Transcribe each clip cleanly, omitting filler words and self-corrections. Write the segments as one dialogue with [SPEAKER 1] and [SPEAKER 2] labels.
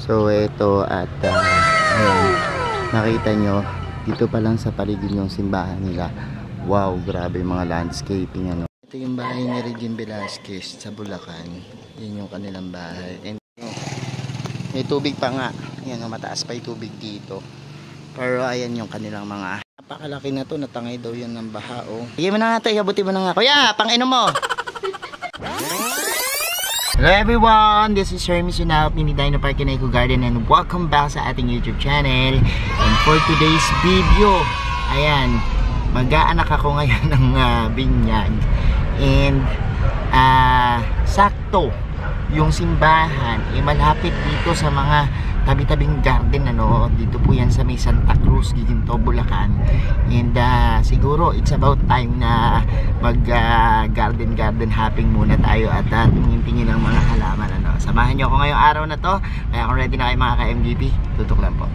[SPEAKER 1] So ito at ayan, nakita nyo dito pa lang sa paligid yung simbahan nila. Wow, grabe mga landscaping ano. Ito yung bahay ni Regine Velasquez sa Bulacan. Yan yung kanilang bahay. And may tubig pa nga. Yan, mataas pa yung tubig dito. Pero ayan yung kanilang mga, napakalaki na to, natangay daw yan ng baha oh. Sige mo na nga ito, iabuti mo na nga. Kuya, pang-inom mo. Hello everyone, this is Hermes Unalp ni Dino Park and Eco Garden and welcome back sa ating YouTube channel. And for today's video, ayan, mag-aanak ako ngayon ng binyag. And sakto yung simbahan malapit dito sa mga tabi-tabing garden ano. Dito po yan sa may Santa Cruz, Giginto, Bulacan. And siguro it's about time na mag garden hopping muna tayo at tingin-tingin ng mga halaman ano. Samahan nyo ako ngayong araw na to. Kaya kung ready na kayo mga ka-MVP, tutok lang po.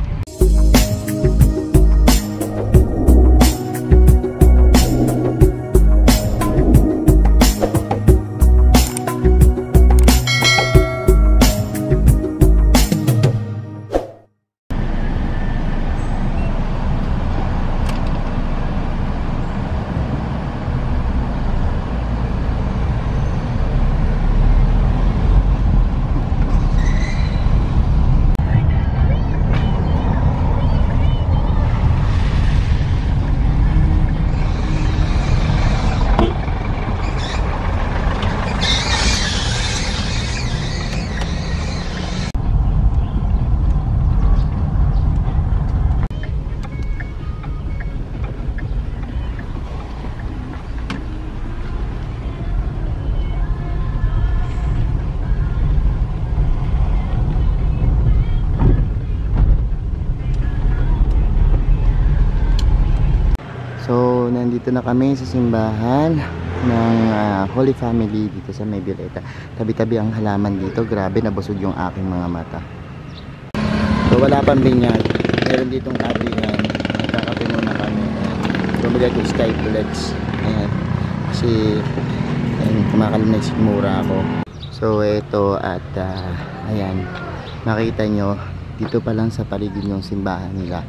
[SPEAKER 1] So, nandito na kami sa simbahan ng Holy Family dito sa May Vileta. Tabi-tabi ang halaman dito. Grabe, nabusog yung aking mga mata. So, wala pang binyag. Meron ditong katingan. Nagkakape muna kami. Bumili ako Sky Bullets. Ayan. Kasi, kumakalam na sigmura ako. So, ito at ayan. Makita nyo, dito pa lang sa paligid yung simbahan nila.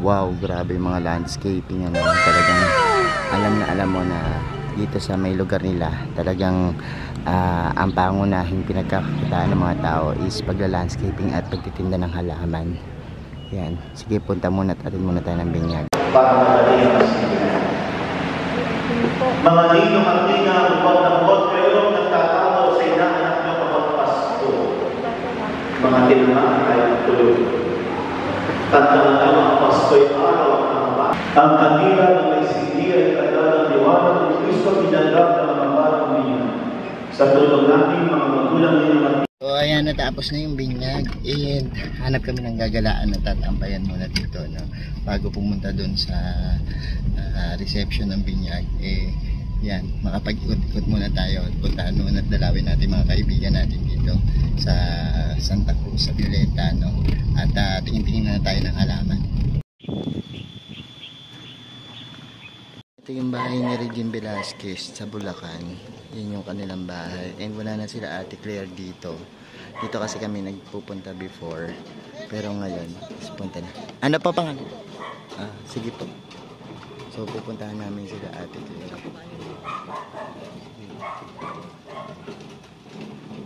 [SPEAKER 1] Wow, grabe mga landscaping ano. Talagang alam mo na dito sa may lugar nila talagang ang pangunahing pinagkakakitaan ng mga tao is pagla-landscaping at pagtitinda ng halaman. Yan, sige punta muna at atin muna tayo ng binyag.
[SPEAKER 2] Mga ninong at ninang, huwag na huwag kayo nagtatato sa inaanak nyo kapag Pasko. Mga tinangan ay tulog. Tanda-tanda ang Pasko'y araw ng mga ang kanila ng may sindi ay kanda ng liwanag ng Kristo pinagdap ng mga batang niya. Sa tulong natin, mga magulang niya.
[SPEAKER 1] So ayan, natapos na yung binyag and hanap kami ng gagalaan na tatampayan muna dito no? Bago pumunta dun sa reception ng binyag. Yan, makapag-ikot-ikot muna tayo at puntahan muna at dalawin natin mga kaibigan natin dito sa Santa Cruz, sa Vileta no? At tingin-tingin na tayo ng halaman. Ito yung bahay ni Regine Velasquez sa Bulacan. Yan yung kanilang bahay and wala na sila Ate Claire dito. Dito kasi kami nagpupunta before, pero ngayon punta na. Ano pa pangalan? Sige po. So pupuntahan namin sila Ate Claire.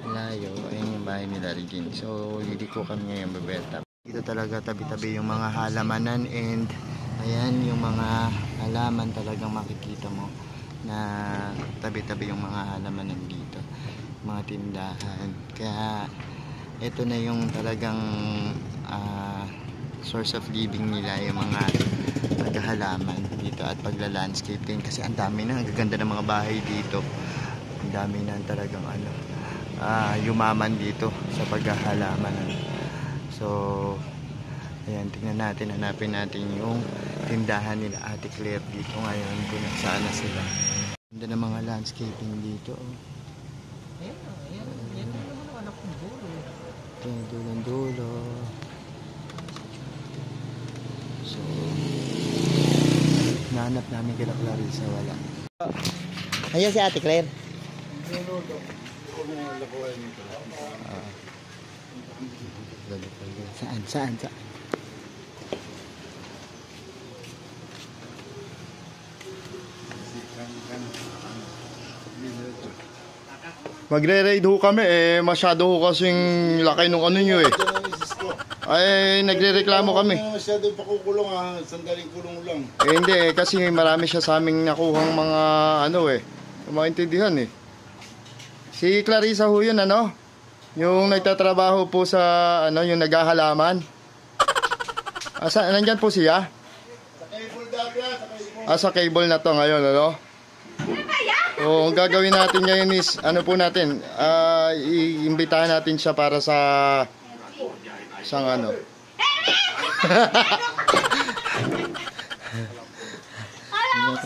[SPEAKER 1] Layo, ayun yung bahay nila Regine. So hindi ko kami ngayon bebenta. Dito talaga tabi-tabi yung mga halamanan and ayan yung mga halaman talagang makikita mo na tabi-tabi yung mga halamanan dito, mga tindahan. Kaya ito na yung talagang source of living nila, yung mga paghahalaman dito at pagla-landscape din kasi ang dami na, ang gaganda ng mga bahay dito. Ang dami na talagang yumaman dito sa paghahalaman. So ayan, tingnan natin, hanapin natin yung tindahan nila Ate Claire dito ngayon kung saan na sila. Ganda ng mga landscaping dito.
[SPEAKER 3] Ayan, yan naman ang anak ng dulo.
[SPEAKER 1] Ito yung dulong-dulo. So, nahanap namin kila Clarissa, wala. Ayan si Ate Claire. Saan? Saan? Saan?
[SPEAKER 4] Magre-raid ho kami eh, masyado ho kasing laki nung ano nyo eh. Ay, nagre-reklamo kami.
[SPEAKER 5] Masyado pakukulong sandaling kulong lang.
[SPEAKER 4] Eh hindi eh, kasi marami siya sa aming nakuhang mga ano eh, maintindihan eh. Si Clarissa ho yun ano, yung nagtatrabaho po sa ano, yung naghahalaman. Asa, nandyan po siya?
[SPEAKER 5] Sa cable dati sa cable.
[SPEAKER 4] Sa cable na to ngayon, ano? O, ang gagawin natin ngayon is, ano po natin, iimbitahan natin siya para sa ano.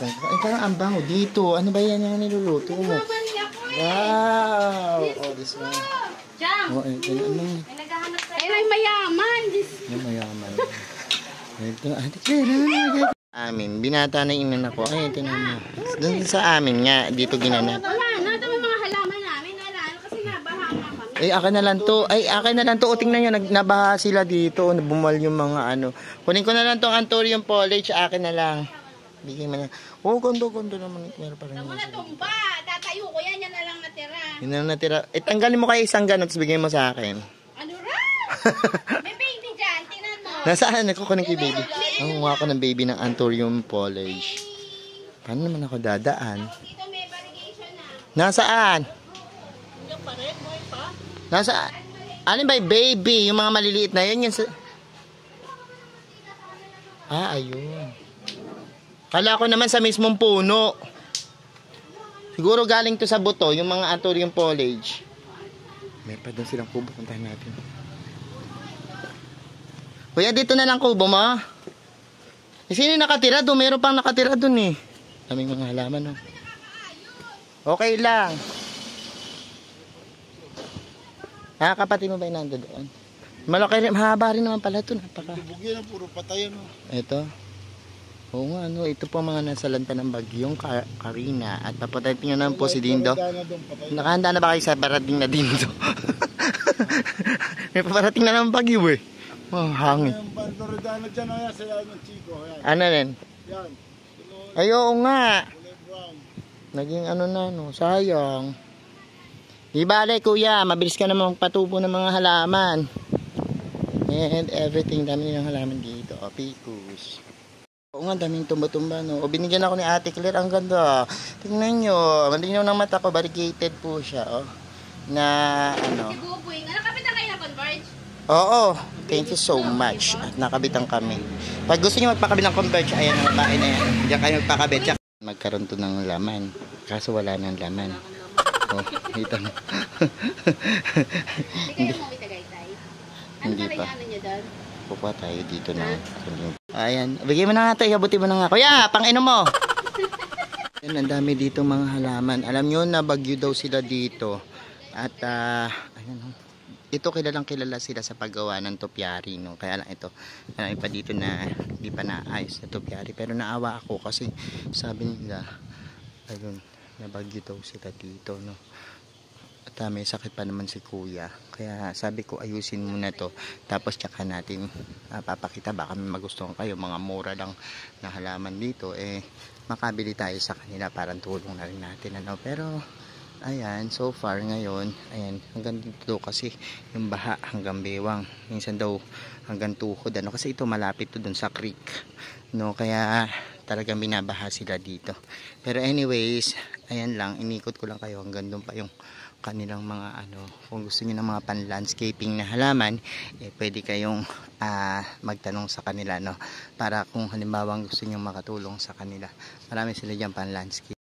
[SPEAKER 1] Ay, parang ang bango dito. Ano ba yan yung niluluto mo? Wow! Oh, this one.
[SPEAKER 6] Jam!
[SPEAKER 1] Oh, ito na. Ano?
[SPEAKER 6] May naghahanap sa'yo. Ay, mayaman!
[SPEAKER 1] Yung mayaman. Ito, amin. Binata na yung inan ako. Ay, ito na. Doon sa amin nga, dito ginanap.
[SPEAKER 6] Wala na, ito may mga halaman namin. Wala na kasi nabaha nga kami.
[SPEAKER 1] Ay, akin na lang to. Ay, akin na lang to. O, tingnan nyo, nabaha sila dito. Bumal yung mga ano. Kunin ko na lang tong Anthurium foliage. Akin na lang. Bigyan mo na. Oh, kondo naman. Meron pa rin.
[SPEAKER 6] Huwag mo na tumba. Tatayo ko yan. Yan na lang natira.
[SPEAKER 1] Yun na lang natira. Eh, tanggalin mo kayo isang ganun. Tapos bigyan mo sa akin.
[SPEAKER 6] Ano raw? May baby dyan. Tingnan mo.
[SPEAKER 1] Nasaan? Nagkukunin kay baby. Ang ko ng baby ng Anthurium foliage. Paano naman ako dadaan?
[SPEAKER 6] Dito may variegation na.
[SPEAKER 1] Nasaan?
[SPEAKER 3] Yung pa rin, boy pa.
[SPEAKER 1] Nasaan? Ano ba yung baby? Yung mga maliliit na yun. Yung sa... ayun. Kala ko naman sa mismong puno. Siguro galing to sa buto, yung mga Anthurium foliage. May pa doon silang kubo. Puntahan natin. Kuya, dito na lang kubo mo. Sino yung nakatira doon? Meron pang nakatira doon eh. Daming mga halaman, no? Okay lang. Kapatid mo ba yung nando doon? Malaki rin, mahaba rin naman pala ito. Napaka.
[SPEAKER 5] Bugyan na puro patay no.
[SPEAKER 1] Ito. Oo nga, ano, ito po mga nasa lanta ng bagyong Karina. At papatating na po si Dindo. Nakahanda na ba kayo sa parating na Dindo? May paparating na ng bagyo eh. Oh, hangin.
[SPEAKER 5] Yung Bandoredana dyan ayan sa ng Chico. Ayan.
[SPEAKER 1] Ano rin?
[SPEAKER 5] Yan.
[SPEAKER 1] Ay, oo nga.
[SPEAKER 5] Kulay brown.
[SPEAKER 1] Naging ano na, no, sayang. Di bale, kuya, mabilis ka naman magpatubo ng mga halaman. And everything, dami ng halaman dito. Picus. Oo nga, daming tumba-tumba, no. O, binigyan ako ni Ate Claire, ang ganda. Tingnan nyo, malinaw ng mata ko, variegated po siya, oh. Na, ano.
[SPEAKER 6] Si Buboy. Nakapit na kayo na Converge?
[SPEAKER 1] Oo, thank you so much. At nakabitan kami. Pag gusto niyo magpakabit ng Converge, ayan ang babae na yan. Diyan kayo magpakabit. Magkaroon to ng laman. Kaso wala nang laman. Oh, dito na.
[SPEAKER 6] Hindi kayo umuwi Tagaytay? Ano
[SPEAKER 1] Hindi
[SPEAKER 6] pala
[SPEAKER 1] pa.
[SPEAKER 6] yung ano nyo doon?
[SPEAKER 1] Pupunta tayo dito na. Ayan, bigyan mo na nga ito. Ihabuti mo na nga. Kuya, pang-inom mo. Ayan, ang dami dito mga halaman. Alam nyo na bagyo daw sila dito. At, ayan, ito kilalang kilala sila sa paggawa ng topiary, no? Kaya lang ito, marami pa dito na hindi pa naayos na topiary. Pero naawa ako kasi sabi nila, ayun, nabagyo daw sila dito, no? At may sakit pa naman si kuya. Kaya sabi ko ayusin muna to. Tapos tsaka natin papakita. Baka may magustuhan kayo. Mga mura lang na halaman dito. Eh, makabili tayo sa kanila. Parang tulong na rin natin. Ano? Pero, ayan, so far ngayon, ayan, hanggang dito kasi yung baha hanggang bewang. Minsan daw hanggang tuhod. Ano? Kasi ito malapit to dun sa creek. No? Kaya talagang binabaha sila dito. Pero anyways, ayan lang. Inikot ko lang kayo hanggang dun pa yung kanilang mga ano, kung gusto niyo ng mga pan-landscaping na halaman, eh pwede kayong magtanong sa kanila, no, para kung halimbawa gusto niyo makatulong sa kanila. Marami sila diyan pan-landscape.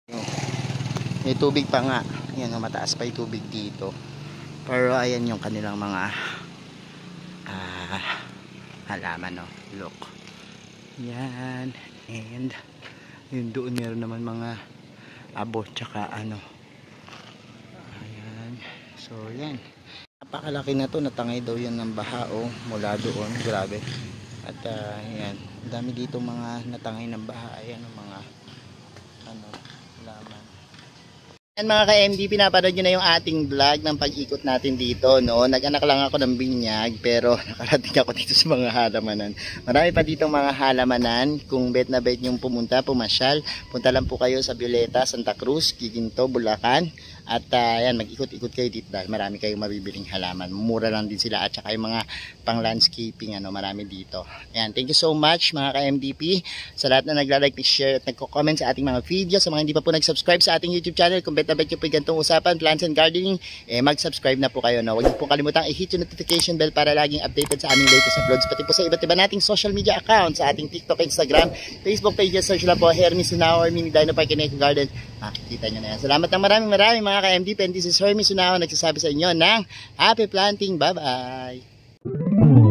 [SPEAKER 1] May tubig pa nga. Ayan, mataas pa 'yung tubig dito. Pero ayan yung kanilang mga halaman, no. Look. Yan. And yun doon meron naman mga abo tsaka ano. So, yan. Napakalaki na to. Natangay daw yan ng baha, oh, mula doon. Grabe. At, yan. Dami dito mga natangay ng baha. Ayan, mga, ano, laman. Yan mga ka-MD, pinapanood nyo na yung ating vlog ng pag-ikot natin dito, no? Nag-anak lang ako ng binyag, pero nakarating ako dito sa mga halamanan. Marami pa ditong mga halamanan. Kung bet na bet yung pumunta, pumasyal, punta lang po kayo sa Violeta, Santa Cruz, Giginto, Bulacan. At yan, mag-ikot-ikot kayo dito dahil marami kayong mabibiling halaman. Mura lang din sila at saka yung mga pang landscaping, ano, marami dito. Yan, thank you so much mga ka-MDP sa lahat na nagla-like, share at nagko-comment sa ating mga videos. Sa mga hindi pa po nag-subscribe sa ating YouTube channel, kung bet na bet yung po ganitong usapan, plants and gardening, mag-subscribe na po kayo. No? Huwag niyo po kalimutang i-hit yung notification bell para laging updated sa aming latest uploads. Pati po sa iba't iba nating social media accounts, sa ating TikTok, Instagram, Facebook pages, search lang po Hermes Sunao or Mini Dino Park and Eco Garden. Makikita nyo na yan. Salamat ng maraming mga ka-MDP, and this is Hermes Sunao nagsasabi sa inyo ng happy planting. Bye-bye!